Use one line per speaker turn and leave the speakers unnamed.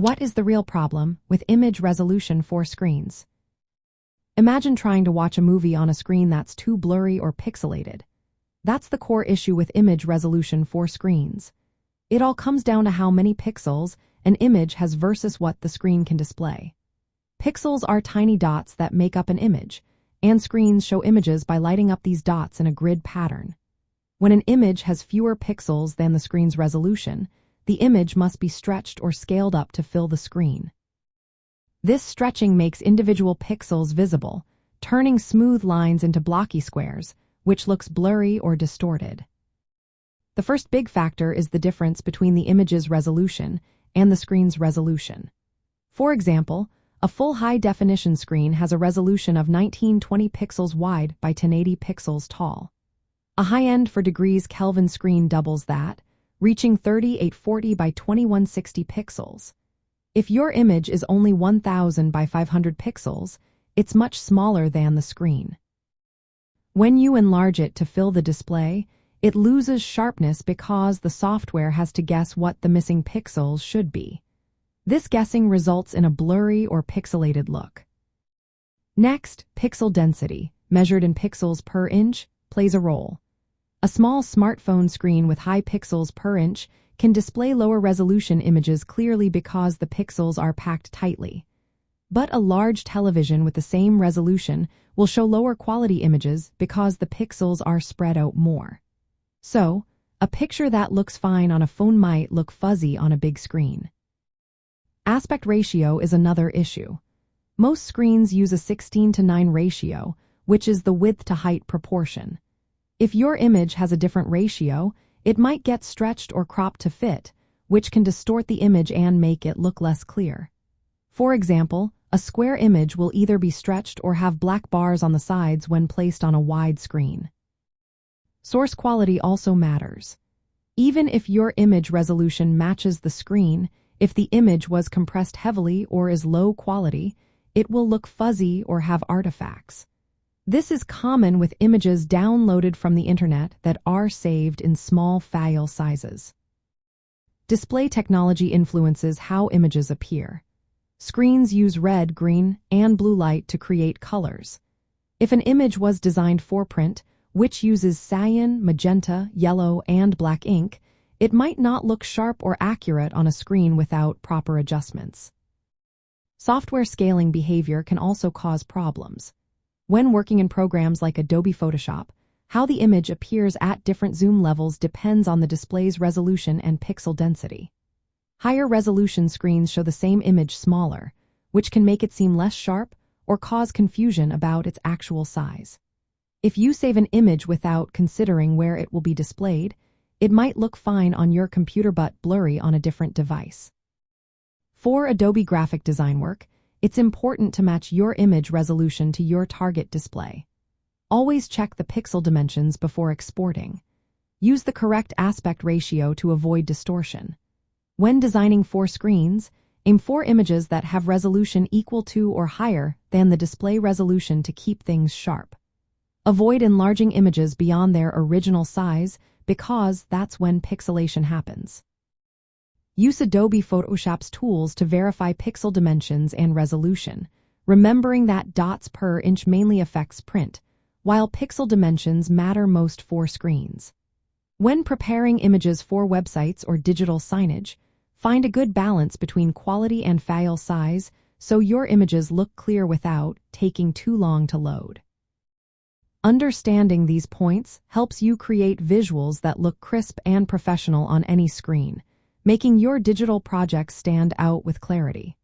What is the real problem with image resolution for screens? Imagine trying to watch a movie on a screen that's too blurry or pixelated. That's the core issue with image resolution for screens. It all comes down to how many pixels an image has versus what the screen can display. Pixels are tiny dots that make up an image, and screens show images by lighting up these dots in a grid pattern. When an image has fewer pixels than the screen's resolution, the image must be stretched or scaled up to fill the screen. This stretching makes individual pixels visible, turning smooth lines into blocky squares, which looks blurry or distorted. The first big factor is the difference between the image's resolution and the screen's resolution. For example, a full high-definition screen has a resolution of 1920 pixels wide by 1080 pixels tall. A high-end for degrees Kelvin screen doubles that, reaching 3840 by 2160 pixels. If your image is only 1000 by 500 pixels, it's much smaller than the screen. When you enlarge it to fill the display, it loses sharpness because the software has to guess what the missing pixels should be. This guessing results in a blurry or pixelated look. Next, pixel density, measured in pixels per inch, plays a role. A small smartphone screen with high pixels per inch can display lower resolution images clearly because the pixels are packed tightly. But a large television with the same resolution will show lower quality images because the pixels are spread out more. So, a picture that looks fine on a phone might look fuzzy on a big screen. Aspect ratio is another issue. Most screens use a 16:9 ratio, which is the width to height proportion. If your image has a different ratio, it might get stretched or cropped to fit, which can distort the image and make it look less clear. For example, a square image will either be stretched or have black bars on the sides when placed on a wide screen. Source quality also matters. Even if your image resolution matches the screen, if the image was compressed heavily or is low quality, it will look fuzzy or have artifacts. This is common with images downloaded from the internet that are saved in small file sizes. Display technology influences how images appear. Screens use red, green, and blue light to create colors. If an image was designed for print, which uses cyan, magenta, yellow, and black ink, it might not look sharp or accurate on a screen without proper adjustments. Software scaling behavior can also cause problems. When working in programs like Adobe Photoshop, how the image appears at different zoom levels depends on the display's resolution and pixel density. Higher resolution screens show the same image smaller, which can make it seem less sharp or cause confusion about its actual size. If you save an image without considering where it will be displayed, it might look fine on your computer but blurry on a different device. For Adobe graphic design work, it's important to match your image resolution to your target display. Always check the pixel dimensions before exporting. Use the correct aspect ratio to avoid distortion. When designing for screens, aim for images that have resolution equal to or higher than the display resolution to keep things sharp. Avoid enlarging images beyond their original size because that's when pixelation happens. Use Adobe Photoshop's tools to verify pixel dimensions and resolution, remembering that dots per inch mainly affects print, while pixel dimensions matter most for screens. When preparing images for websites or digital signage, find a good balance between quality and file size so your images look clear without taking too long to load. Understanding these points helps you create visuals that look crisp and professional on any screen, making your digital projects stand out with clarity.